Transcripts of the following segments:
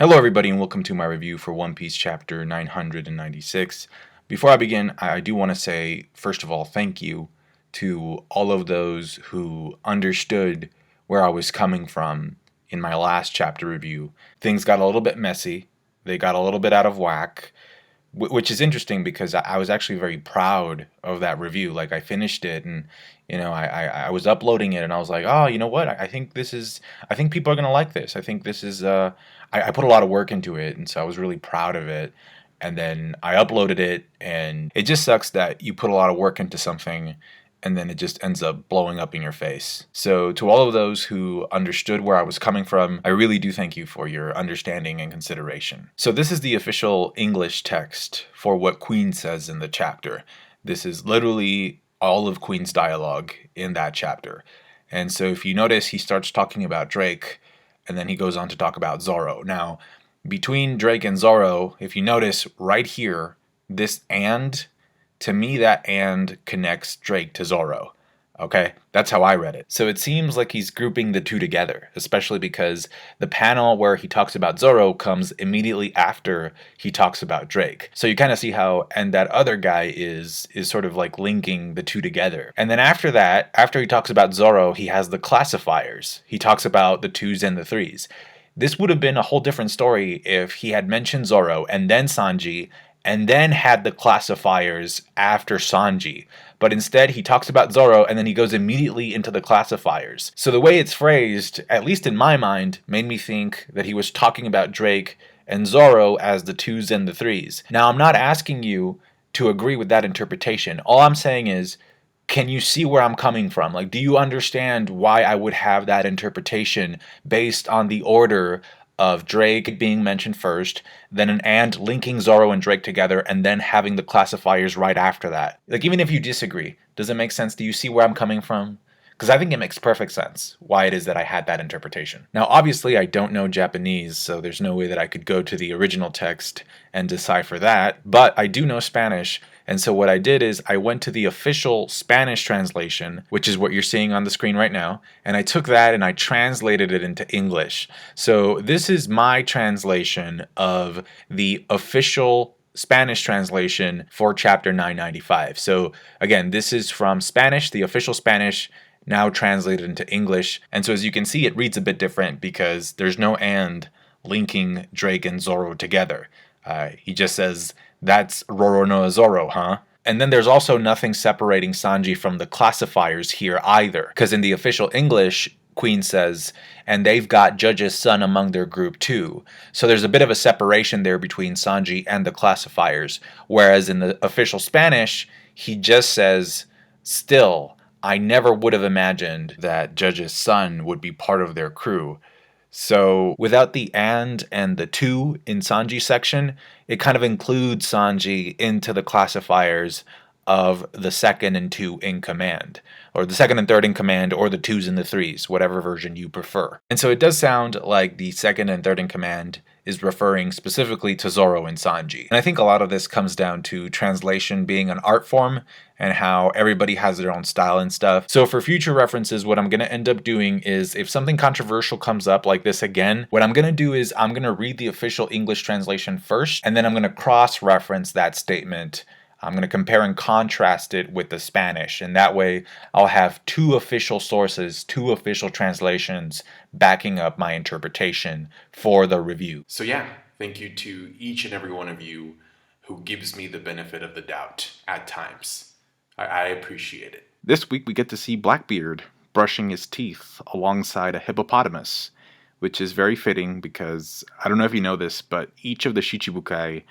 Hello everybody and welcome to my review for One Piece chapter 996. Before I begin, I do want to say, first of all, thank you to all of those who understood where I was coming from in my last chapter review. Things got a little bit messy, they got a little bit out of whack, which is interesting because I was actually very proud of that review. Like, I finished it and I was uploading it and I was like, oh, you know what, I think people are gonna like this. I think this is I put a lot of work into it, and so I was really proud of it. And then I uploaded it, and it just sucks that you put a lot of work into something and then it just ends up blowing up in your face. So to all of those who understood where I was coming from, I really do thank you for your understanding and consideration. So this is the official English text for what Queen says in the chapter. This is literally all of Queen's dialogue in that chapter. And so if you notice, he starts talking about Drake, and then he goes on to talk about Zoro. Now, between Drake and Zoro, if you notice right here, this and, to me, that and connects Drake to Zoro. Okay? That's how I read it. So it seems like he's grouping the two together, especially because the panel where he talks about Zoro comes immediately after he talks about Drake. So you kind of see how, and that other guy is sort of like linking the two together. And then after that, after he talks about Zoro, he has the classifiers. He talks about the 2s and the 3s. This would have been a whole different story if he had mentioned Zoro and then Sanji and then had the classifiers after Sanji. But instead, he talks about Zoro and then he goes immediately into the classifiers. So the way it's phrased, at least in my mind, made me think that he was talking about Drake and Zoro as the 2s and the 3s. Now, I'm not asking you to agree with that interpretation. All I'm saying is, can you see where I'm coming from? Like, do you understand why I would have that interpretation based on the order of Drake being mentioned first, then an and linking Zoro and Drake together, and then having the classifiers right after that? Like, even if you disagree, does it make sense? Do you see where I'm coming from? Because I think it makes perfect sense why it is that I had that interpretation. Now, obviously, I don't know Japanese, so there's no way that I could go to the original text and decipher that, but I do know Spanish, and so what I did is I went to the official Spanish translation, which is what you're seeing on the screen right now, and I took that and I translated it into English. So this is my translation of the official Spanish translation for chapter 995. So again, this is from Spanish, the official Spanish, now translated into English. And so as you can see, it reads a bit different because there's no and linking Drake and Zoro together. He just says, that's Roro no Zoro, huh? And then there's also nothing separating Sanji from the classifiers here either, because in the official English, Queen says, and they've got Judge's son among their group too. So there's a bit of a separation there between Sanji and the classifiers, whereas in the official Spanish, he just says, still, I never would have imagined that Judge's son would be part of their crew. So without the and the 2 in Sanji's section, it kind of includes Sanji into the classifiers of the 2nd and 2 in command, or the 2nd and 3rd in command, or the 2s and the 3s, whatever version you prefer. And so it does sound like the 2nd and 3rd in command is referring specifically to Zoro and Sanji. And I think a lot of this comes down to translation being an art form and how everybody has their own style and stuff. So for future references, what I'm going to end up doing is if something controversial comes up like this again, what I'm going to do is I'm going to read the official English translation first, and then I'm going to cross-reference that statement. I'm going to compare and contrast it with the Spanish, and that way I'll have 2 official sources, 2 official translations backing up my interpretation for the review. So yeah, thank you to each and every one of you who gives me the benefit of the doubt at times. I appreciate it. This week we get to see Blackbeard brushing his teeth alongside a hippopotamus, which is very fitting because, I don't know if you know this, but each of the Shichibukai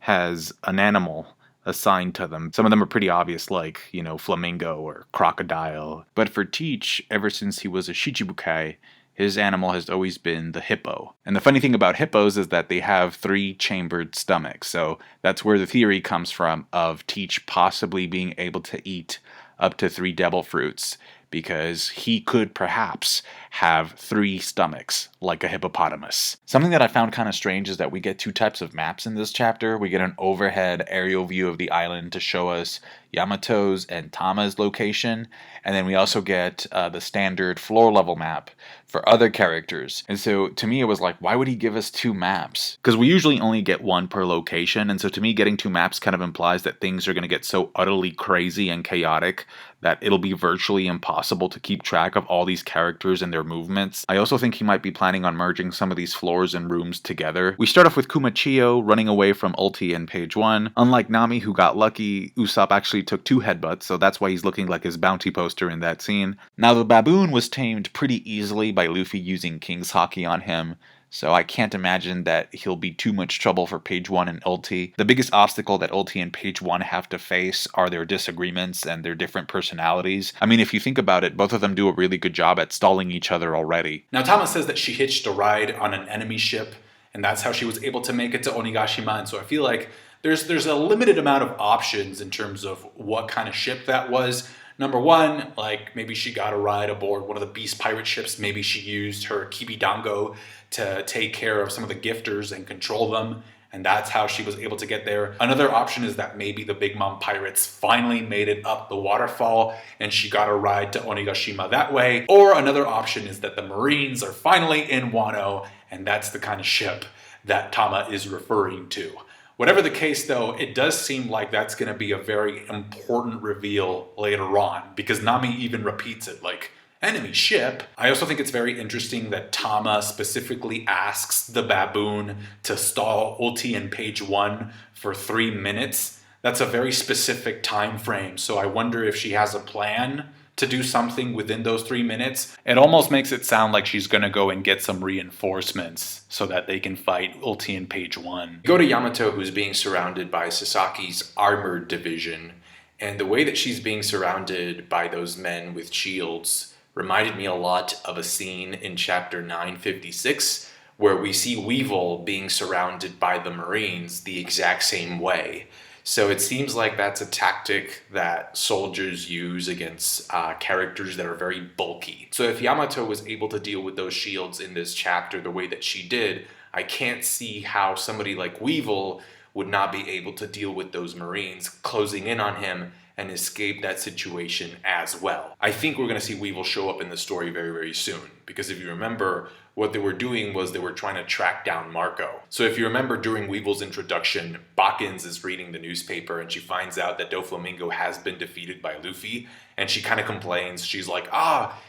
has an animal assigned to them. Some of them are pretty obvious, like, flamingo or crocodile. But for Teach, ever since he was a Shichibukai, his animal has always been the hippo. And the funny thing about hippos is that they have 3-chambered stomachs. So that's where the theory comes from of Teach possibly being able to eat up to 3 devil fruits, because he could perhaps have 3 stomachs, like a hippopotamus. Something that I found kind of strange is that we get 2 types of maps in this chapter. We get an overhead aerial view of the island to show us Yamato's and Tama's location, and then we also get the standard floor level map for other characters. And so to me it was like, why would he give us 2 maps? Because we usually only get 1 per location, and so to me getting 2 maps kind of implies that things are going to get so utterly crazy and chaotic that it'll be virtually impossible to keep track of all these characters and their movements. I also think he might be planning on merging some of these floors and rooms together. We start off with Kumachiyo running away from Ulti in page 1. Unlike Nami, who got lucky, Usopp actually took 2 headbutts, so that's why he's looking like his bounty poster in that scene. Now the baboon was tamed pretty easily by Luffy using King's Haki on him, so I can't imagine that he'll be too much trouble for page 1 and Ulti. The biggest obstacle that Ulti and page 1 have to face are their disagreements and their different personalities. I mean, if you think about it, both of them do a really good job at stalling each other already. Now Tama says that she hitched a ride on an enemy ship, and that's how she was able to make it to Onigashima, and so I feel like there's a limited amount of options in terms of what kind of ship that was. Number 1, like maybe she got a ride aboard one of the beast pirate ships. Maybe she used her Kibidango to take care of some of the gifters and control them, and that's how she was able to get there. Another option is that maybe the Big Mom pirates finally made it up the waterfall and she got a ride to Onigashima that way. Or another option is that the Marines are finally in Wano, and that's the kind of ship that Tama is referring to. Whatever the case though, it does seem like that's going to be a very important reveal later on, because Nami even repeats it, like, enemy ship. I also think it's very interesting that Tama specifically asks the baboon to stall Ulti in page 1 for 3 minutes. That's a very specific time frame, so I wonder if she has a plan to do something within those 3 minutes. It almost makes it sound like she's gonna go and get some reinforcements so that they can fight Ulti in page 1. Go to Yamato, who's being surrounded by Sasaki's armored division, and the way that she's being surrounded by those men with shields reminded me a lot of a scene in chapter 956 where we see Weevil being surrounded by the Marines the exact same way. So it seems like that's a tactic that soldiers use against characters that are very bulky. So if Yamato was able to deal with those shields in this chapter the way that she did, I can't see how somebody like Weevil would not be able to deal with those Marines closing in on him and escape that situation as well. I think we're going to see Weevil show up in the story very, very soon, because if you remember, what they were doing was they were trying to track down Marco. So if you remember, during Weevil's introduction, Bakins is reading the newspaper and she finds out that Doflamingo has been defeated by Luffy, and she kind of complains. She's like,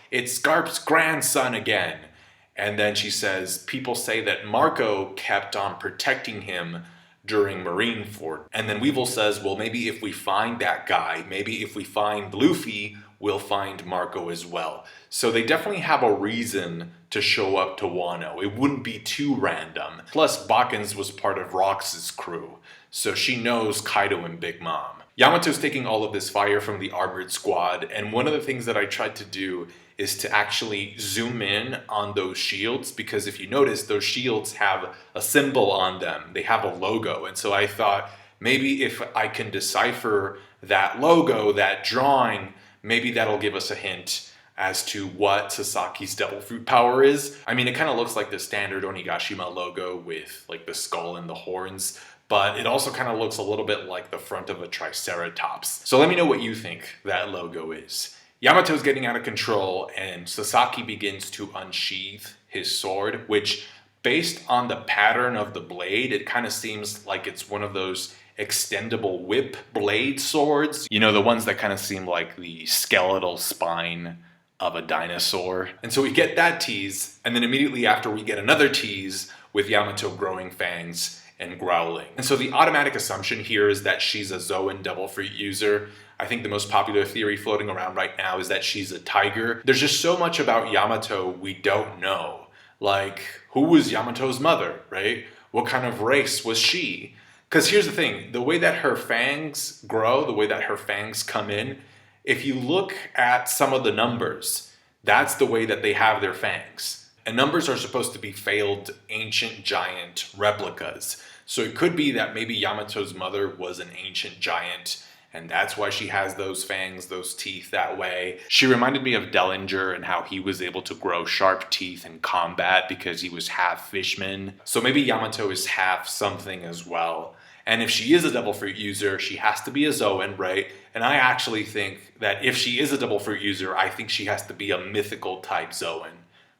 it's Garp's grandson again. And then she says, people say that Marco kept on protecting him during Marineford. And then Weevil says, well, maybe if we find that guy, maybe if we find Luffy, we'll find Marco as well. So they definitely have a reason to show up to Wano. It wouldn't be too random. Plus, Bakins was part of Rox's crew, so she knows Kaido and Big Mom. Yamato's taking all of this fire from the armored squad, and one of the things that I tried to do is to actually zoom in on those shields, because if you notice, those shields have a symbol on them. They have a logo, and so I thought maybe if I can decipher that logo, that drawing, maybe that'll give us a hint as to what Sasaki's Devil Fruit power is. I mean, it kind of looks like the standard Onigashima logo with like the skull and the horns, but it also kind of looks a little bit like the front of a Triceratops. So let me know what you think that logo is. Yamato's getting out of control, and Sasaki begins to unsheath his sword, which, based on the pattern of the blade, it kind of seems like it's one of those extendable whip blade swords. You know, the ones that kind of seem like the skeletal spine of a dinosaur. And so we get that tease, and then immediately after we get another tease with Yamato growing fangs and growling. And so the automatic assumption here is that she's a Zoan Devil Fruit user. I think the most popular theory floating around right now is that she's a tiger. There's just so much about Yamato we don't know. Like, who was Yamato's mother, right? What kind of race was she? Because here's the thing, the way that her fangs grow, the way that her fangs come in, if you look at some of the numbers, that's the way that they have their fangs. And numbers are supposed to be failed ancient giant replicas. So it could be that maybe Yamato's mother was an ancient giant, and that's why she has those fangs, those teeth that way. She reminded me of Dellinger and how he was able to grow sharp teeth in combat because he was half fishman. So maybe Yamato is half something as well. And if she is a Devil Fruit user, she has to be a Zoan, right? And I actually think that if she is a Devil Fruit user, I think she has to be a mythical type Zoan.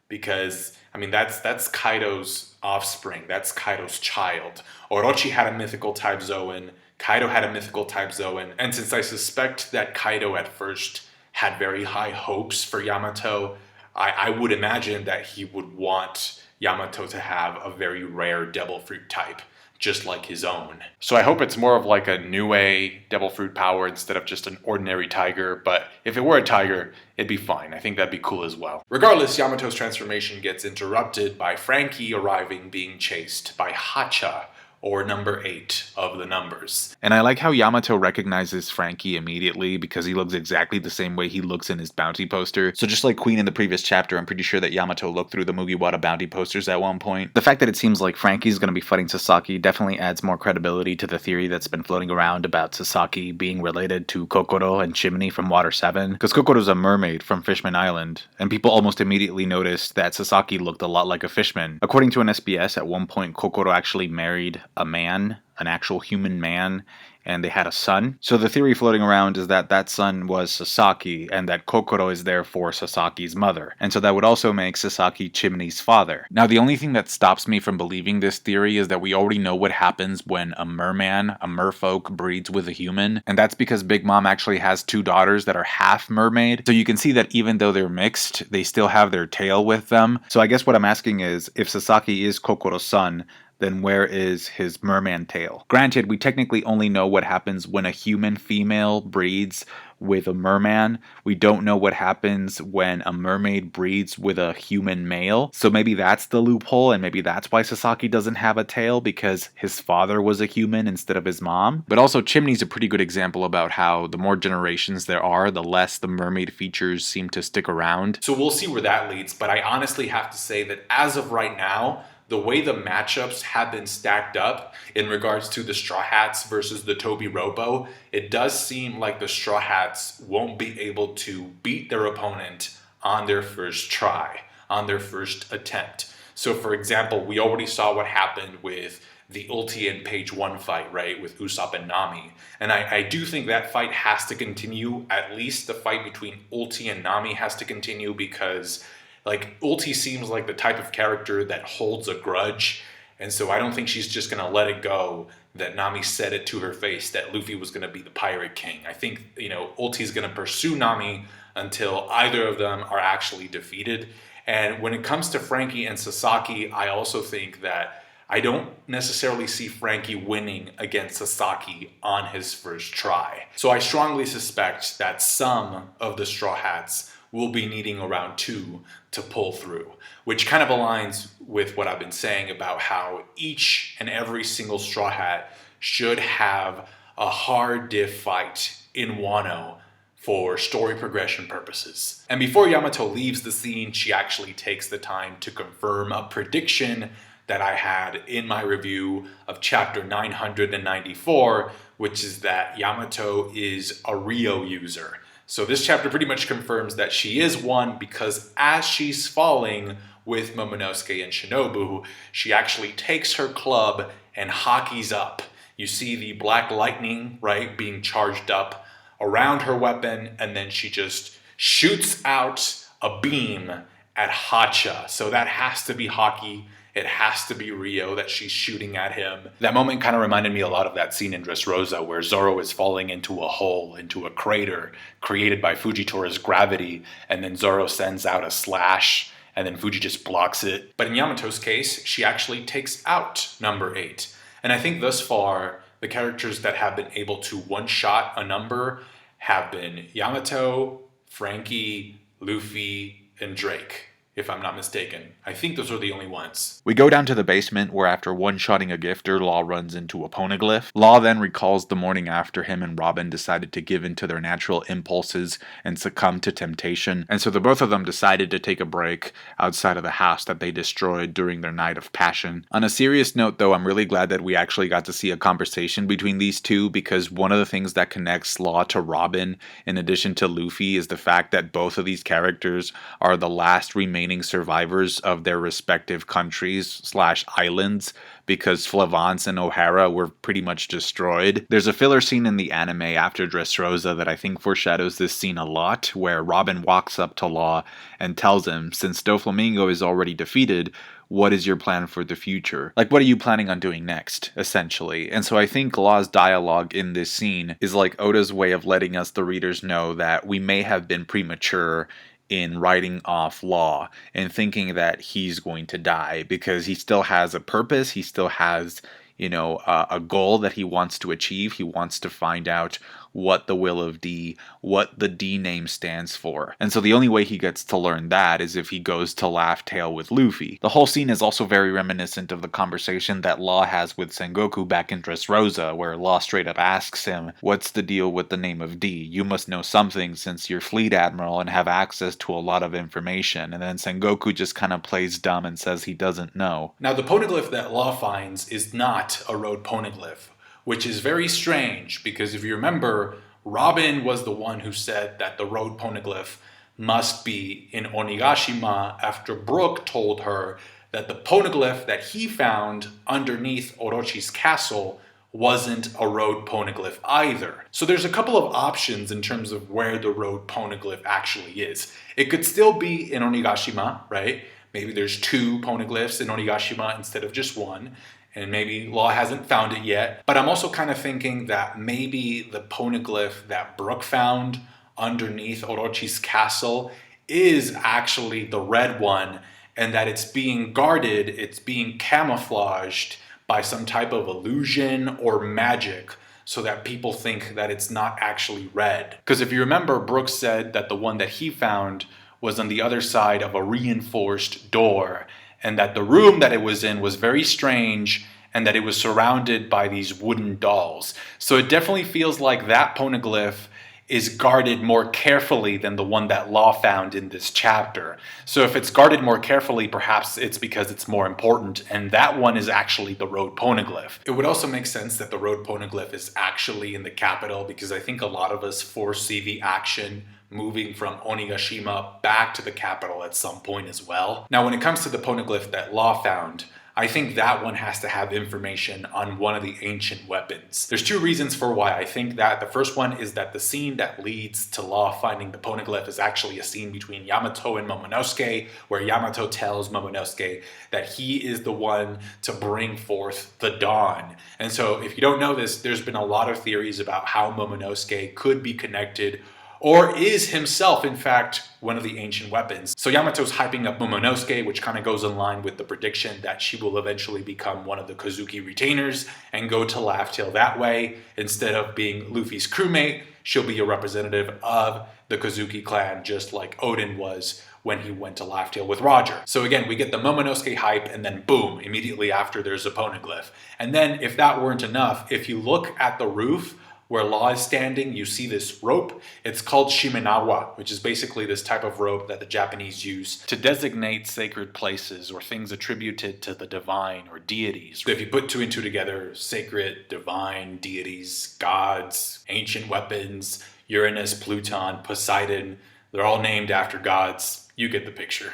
Because, I mean, that's Kaido's offspring. That's Kaido's child. Orochi had a mythical type Zoan. Kaido had a mythical type Zoan. And since I suspect that Kaido at first had very high hopes for Yamato, I would imagine that he would want Yamato to have a very rare Devil Fruit type, just like his own. So I hope it's more of like a Niue Devil Fruit power instead of just an ordinary tiger, but if it were a tiger, it'd be fine. I think that'd be cool as well. Regardless, Yamato's transformation gets interrupted by Franky arriving being chased by Hacha, or number 8 of the numbers. And I like how Yamato recognizes Franky immediately because he looks exactly the same way he looks in his bounty poster. So just like Queen in the previous chapter, I'm pretty sure that Yamato looked through the Mugiwara bounty posters at one point. The fact that it seems like Franky's going to be fighting Sasaki definitely adds more credibility to the theory that's been floating around about Sasaki being related to Kokoro and Chimney from Water 7. Because Kokoro's a mermaid from Fishman Island, and people almost immediately noticed that Sasaki looked a lot like a fishman. According to an SBS, at one point Kokoro actually married a man, an actual human man, and they had a son. So the theory floating around is that that son was Sasaki, and that Kokoro is therefore Sasaki's mother. And so that would also make Sasaki Chimney's father. Now the only thing that stops me from believing this theory is that we already know what happens when a merman, a merfolk, breeds with a human, and that's because Big Mom actually has 2 daughters that are half mermaid. So you can see that even though they're mixed, they still have their tail with them. So I guess what I'm asking is, if Sasaki is Kokoro's son, then where is his merman tail? Granted, we technically only know what happens when a human female breeds with a merman. We don't know what happens when a mermaid breeds with a human male. So maybe that's the loophole, and maybe that's why Sasaki doesn't have a tail, because his father was a human instead of his mom. But also Chimney's a pretty good example about how the more generations there are, the less the mermaid features seem to stick around. So we'll see where that leads, but I honestly have to say that as of right now, the way the matchups have been stacked up in regards to the Straw Hats versus the Toby Robo, it does seem like the Straw Hats won't be able to beat their opponent on their first try, on their first attempt. So for example, we already saw what happened with the Ulti and Page 1 fight, right, with Usopp and Nami. And I do think that fight has to continue. At least the fight between Ulti and Nami has to continue, because like, Ulti seems like the type of character that holds a grudge, and so I don't think she's just going to let it go that Nami said it to her face that Luffy was going to be the Pirate King. I think, Ulti's going to pursue Nami until either of them are actually defeated. And when it comes to Franky and Sasaki, I also think that I don't necessarily see Franky winning against Sasaki on his first try. So I strongly suspect that some of the Straw Hats will be needing around 2 to pull through, which kind of aligns with what I've been saying about how each and every single Straw Hat should have a hard diff fight in Wano for story progression purposes. And before Yamato leaves the scene, she actually takes the time to confirm a prediction that I had in my review of chapter 994, which is that Yamato is a Rio user. So this chapter pretty much confirms that she is one, because as she's falling with Momonosuke and Shinobu, she actually takes her club and hockeys up. You see the black lightning, right, being charged up around her weapon, and then she just shoots out a beam at Hacha. So that has to be Haki. It has to be Rio that she's shooting at him. That moment kind of reminded me a lot of that scene in Dressrosa where Zoro is falling into a hole, into a crater created by Fujitori's gravity, and then Zoro sends out a slash, and then Fuji just blocks it. But in Yamato's case, she actually takes out number 8. And I think thus far, the characters that have been able to one-shot a number have been Yamato, Franky, Luffy, and Drake. if I'm not mistaken. I think those are the only ones. We go down to the basement where after one-shotting a gifter, Law runs into a poneglyph. Law then recalls the morning after him and Robin decided to give in to their natural impulses and succumb to temptation. And so the both of them decided to take a break outside of the house that they destroyed during their night of passion. On a serious note though, I'm really glad that we actually got to see a conversation between these two, because one of the things that connects Law to Robin, in addition to Luffy, is the fact that both of these characters are the last remaining survivors of their respective countries/islands, because Flavance and O'Hara were pretty much destroyed. There's a filler scene in the anime after Dressrosa that I think foreshadows this scene a lot, where Robin walks up to Law and tells him, since Doflamingo is already defeated, what is your plan for the future? Like, what are you planning on doing next, essentially? And so I think Law's dialogue in this scene is like Oda's way of letting us, the readers, know that we may have been premature in writing off Law and thinking that he's going to die, because he still has a purpose, he still has, a goal that he wants to achieve. He wants to find out what the will of D, what the D name stands for. And so the only way he gets to learn that is if he goes to Laugh Tale with Luffy. The whole scene is also very reminiscent of the conversation that Law has with Sengoku back in Dressrosa, where Law straight up asks him, what's the deal with the name of D? You must know something since you're Fleet Admiral and have access to a lot of information. And then Sengoku just kind of plays dumb and says he doesn't know. Now, the poneglyph that Law finds is not a road poneglyph, which is very strange, because if you remember, Robin was the one who said that the road poneglyph must be in Onigashima after Brook told her that the poneglyph that he found underneath Orochi's castle wasn't a road poneglyph either. So there's a couple of options in terms of where the road poneglyph actually is. It could still be in Onigashima, right? Maybe there's 2 poneglyphs in Onigashima instead of just one. And maybe Law hasn't found it yet. But I'm also kind of thinking that maybe the poneglyph that Brook found underneath Orochi's castle is actually the red one, and that it's being guarded, it's being camouflaged by some type of illusion or magic, so that people think that it's not actually red. Because if you remember, Brook said that the one that he found was on the other side of a reinforced door, and that the room that it was in was very strange, and that it was surrounded by these wooden dolls. So it definitely feels like that poneglyph is guarded more carefully than the one that Law found in this chapter. So if it's guarded more carefully, perhaps it's because it's more important, and that one is actually the road poneglyph. It would also make sense that the road poneglyph is actually in the capital, because I think a lot of us foresee the action moving from Onigashima back to the capital at some point as well. Now, when it comes to the poneglyph that Law found, I think that one has to have information on one of the ancient weapons. There's 2 reasons for why I think that. The first one is that the scene that leads to Law finding the poneglyph is actually a scene between Yamato and Momonosuke, where Yamato tells Momonosuke that he is the one to bring forth the dawn. And so if you don't know this, there's been a lot of theories about how Momonosuke could be connected, or is himself, in fact, one of the ancient weapons. So Yamato's hyping up Momonosuke, which kind of goes in line with the prediction that she will eventually become one of the Kozuki retainers and go to Laugh Tale that way. Instead of being Luffy's crewmate, she'll be a representative of the Kozuki clan, just like Odin was when he went to Laugh Tale with Roger. So again, we get the Momonosuke hype, and then boom, immediately after there's a poneglyph. And then if that weren't enough, if you look at the roof where Law is standing, you see this rope. It's called shimenawa, which is basically this type of rope that the Japanese use to designate sacred places or things attributed to the divine or deities. So if you put 2 and 2 together, sacred, divine, deities, gods, ancient weapons, Uranus, Pluton, Poseidon, they're all named after gods. You get the picture.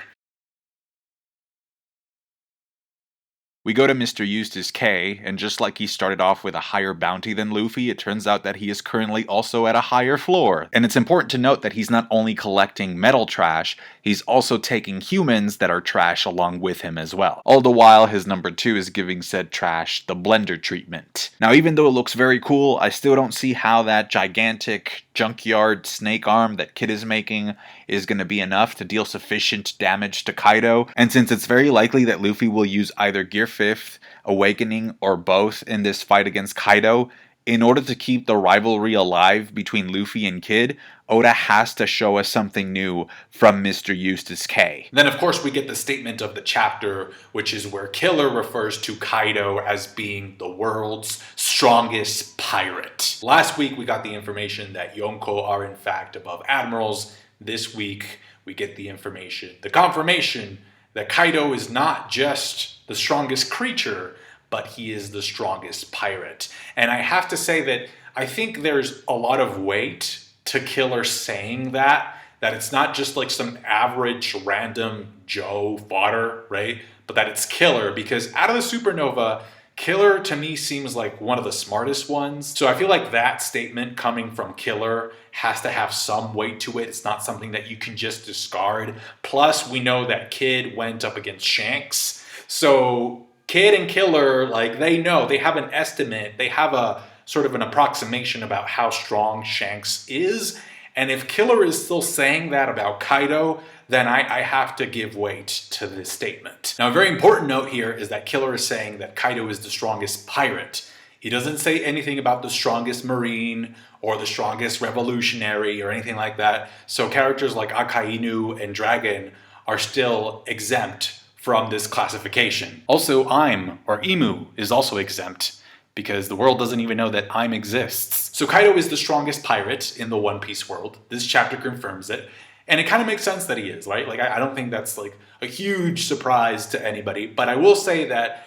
We go to Mr. Eustis K, and just like he started off with a higher bounty than Luffy, it turns out that he is currently also at a higher floor. And it's important to note that he's not only collecting metal trash, he's also taking humans that are trash along with him as well. All the while, his number 2 is giving said trash the blender treatment. Now, even though it looks very cool, I still don't see how that gigantic junkyard snake arm that Kid is making is going to be enough to deal sufficient damage to Kaido. And since it's very likely that Luffy will use either Gear 5th, Awakening, or both in this fight against Kaido, in order to keep the rivalry alive between Luffy and Kid, Oda has to show us something new from Mr. Eustass K. Then, of course, we get the statement of the chapter, which is where Killer refers to Kaido as being the world's strongest pirate. Last week, we got the information that Yonko are in fact above admirals. This week, we get the information, the confirmation that Kaido is not just the strongest creature, but he is the strongest pirate. And I have to say that I think there's a lot of weight to Killer saying that it's not just like some average random Joe fodder, right? But that it's Killer, because out of the supernova, Killer to me seems like one of the smartest ones. So I feel like that statement coming from Killer has to have some weight to it. It's not something that you can just discard. Plus, we know that Kid went up against Shanks. So Kid and Killer, like, they know, they have an estimate, they have a sort of an approximation about how strong Shanks is. And if Killer is still saying that about Kaido, then I have to give weight to this statement. Now, a very important note here is that Killer is saying that Kaido is the strongest pirate. He doesn't say anything about the strongest marine or the strongest revolutionary or anything like that. So characters like Akainu and Dragon are still exempt from this classification. Also, I'm, or Imu, is also exempt, because the world doesn't even know that I'm exists. So Kaido is the strongest pirate in the One Piece world. This chapter confirms it. And it kind of makes sense that he is, right? Like, I don't think that's like a huge surprise to anybody. But I will say that,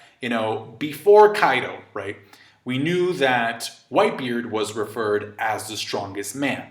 before Kaido, right, we knew that Whitebeard was referred as the strongest man.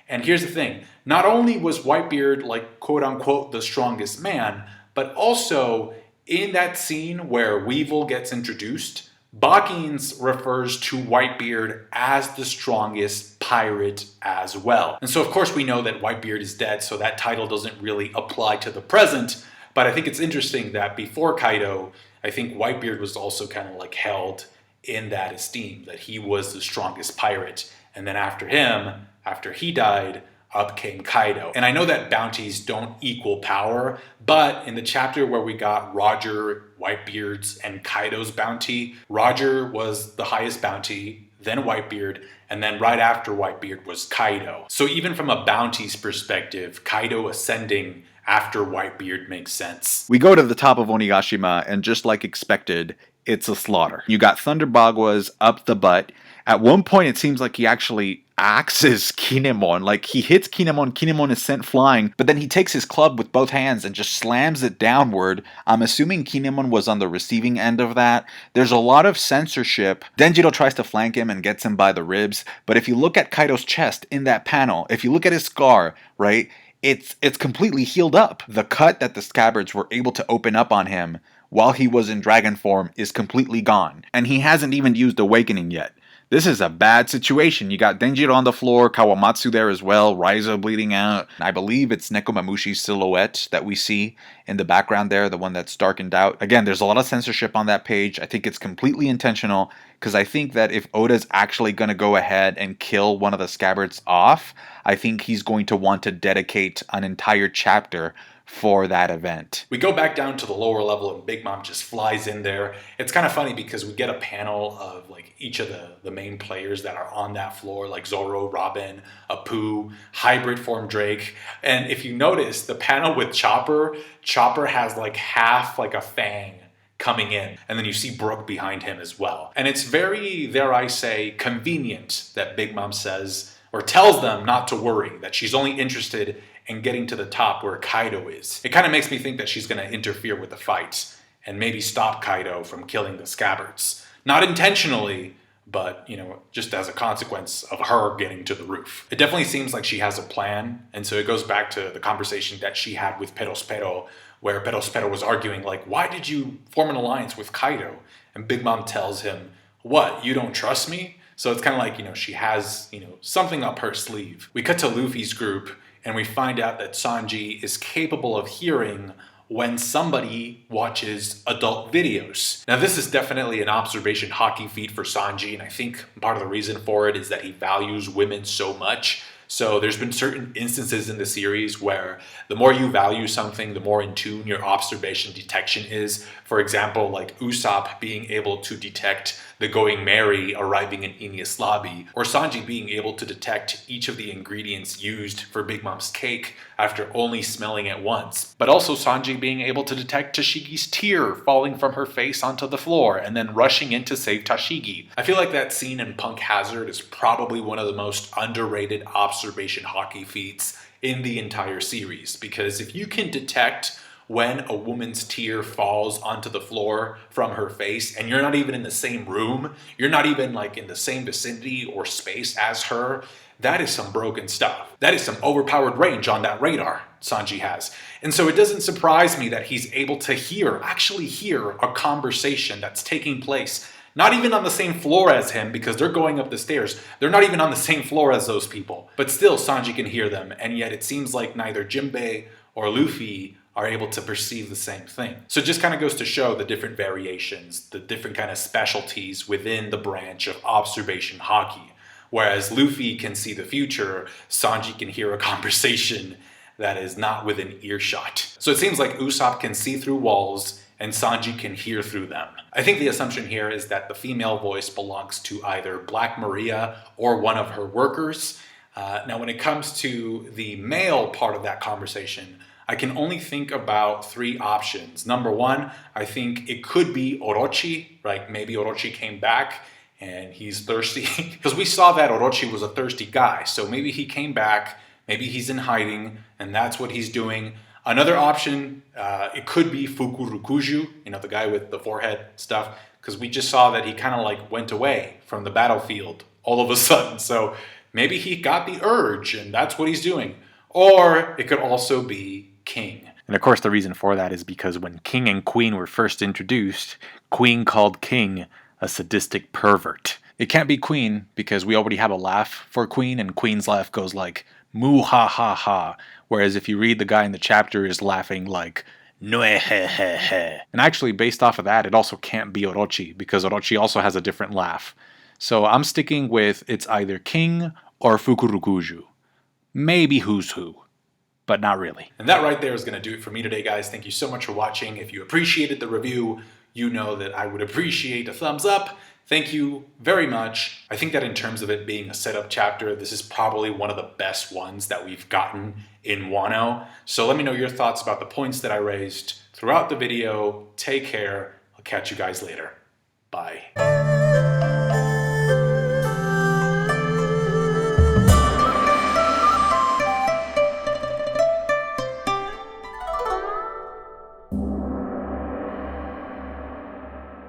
And here's the thing. Not only was Whitebeard, like, quote unquote, the strongest man, but also in that scene where Weevil gets introduced, Bakins refers to Whitebeard as the strongest pirate as well. And so of course we know that Whitebeard is dead, so that title doesn't really apply to the present, but I think it's interesting that before Kaido, I think Whitebeard was also kind of like held in that esteem, that he was the strongest pirate. And then after him, after he died, up came Kaido. And I know that bounties don't equal power, but in the chapter where we got Roger, Whitebeard's, and Kaido's bounty, Roger was the highest bounty, then Whitebeard, and then right after Whitebeard was Kaido. So even from a bounties perspective, Kaido ascending after Whitebeard makes sense. We go to the top of Onigashima, and just like expected, it's a slaughter. You got Thunder Bagwas up the butt. At one point, it seems like he actually axes Kinemon. Like, he hits Kinemon, Kinemon is sent flying, but then he takes his club with both hands and just slams it downward. I'm assuming Kinemon was on the receiving end of that. There's a lot of censorship. Denjiro tries to flank him and gets him by the ribs, but if you look at Kaido's chest in that panel, if you look at his scar, right, it's completely healed up. The cut that the scabbards were able to open up on him while he was in dragon form is completely gone, and he hasn't even used Awakening yet. This is a bad situation. You got Denjiro on the floor, Kawamatsu there as well, Raizo bleeding out. I believe it's Nekomamushi's silhouette that we see in the background there, the one that's darkened out. Again, there's a lot of censorship on that page. I think it's completely intentional, because I think that if Oda's actually going to go ahead and kill one of the scabbards off, I think he's going to want to dedicate an entire chapter for that event. We go back down to the lower level and Big Mom just flies in there. It's kind of funny because we get a panel of like each of the main players that are on that floor, like Zoro, Robin, Apu, hybrid form Drake. And if you notice, the panel with Chopper has like half like a fang coming in. And then you see Brook behind him as well. And it's very, dare I say, convenient that Big Mom says, or tells them not to worry, that she's only interested and getting to the top where Kaido is. It kind of makes me think that she's going to interfere with the fight and maybe stop Kaido from killing the scabbards. Not intentionally, but, just as a consequence of her getting to the roof. It definitely seems like she has a plan, and so it goes back to the conversation that she had with Perospero, where Perospero was arguing, like, why did you form an alliance with Kaido? And Big Mom tells him, what, you don't trust me? So it's kind of like, she has, something up her sleeve. We cut to Luffy's group, and we find out that Sanji is capable of hearing when somebody watches adult videos. Now, this is definitely an observation hockey feat for Sanji, and I think part of the reason for it is that he values women so much. So there's been certain instances in the series where the more you value something, the more in tune your observation detection is. For example, like Usopp being able to detect the Going Merry arriving in Enies Lobby, or Sanji being able to detect each of the ingredients used for Big Mom's cake after only smelling it once. But also Sanji being able to detect Tashigi's tear falling from her face onto the floor and then rushing in to save Tashigi. I feel like that scene in Punk Hazard is probably one of the most underrated observation hockey feats in the entire series, because if you can detect when a woman's tear falls onto the floor from her face and you're not even in the same room, you're not even like in the same vicinity or space as her, that is some broken stuff. That is some overpowered range on that radar Sanji has. And so it doesn't surprise me that he's able to actually hear a conversation that's taking place not even on the same floor as him, because they're going up the stairs. They're not even on the same floor as those people. But still, Sanji can hear them, and yet it seems like neither Jinbei or Luffy are able to perceive the same thing. So it just kind of goes to show the different variations, the different kind of specialties within the branch of observation hockey. Whereas Luffy can see the future, Sanji can hear a conversation that is not within earshot. So it seems like Usopp can see through walls and Sanji can hear through them. I think the assumption here is that the female voice belongs to either Black Maria or one of her workers. Now, when it comes to the male part of that conversation, I can only think about three options. Number one, I think it could be Orochi, right? Maybe Orochi came back and he's thirsty. Because we saw that Orochi was a thirsty guy. So maybe he came back, maybe he's in hiding, and that's what he's doing. Another option, it could be Fukurukuju, the guy with the forehead stuff, because we just saw that he kind of like went away from the battlefield all of a sudden. So maybe he got the urge and that's what he's doing. Or it could also be King. And of course the reason for that is because when King and Queen were first introduced, Queen called King a sadistic pervert. It can't be Queen because we already have a laugh for Queen, and Queen's laugh goes like moo ha ha ha. Whereas if you read, the guy in the chapter is laughing like noe he he he. And actually, based off of that, it also can't be Orochi, because Orochi also has a different laugh. So I'm sticking with it's either King or Fukurukuju. Maybe Who's Who, but not really. And that right there is going to do it for me today, guys. Thank you so much for watching. If you appreciated the review, you know that I would appreciate a thumbs up. Thank you very much. I think that in terms of it being a setup chapter, this is probably one of the best ones that we've gotten in Wano. So let me know your thoughts about the points that I raised throughout the video. Take care. I'll catch you guys later. Bye.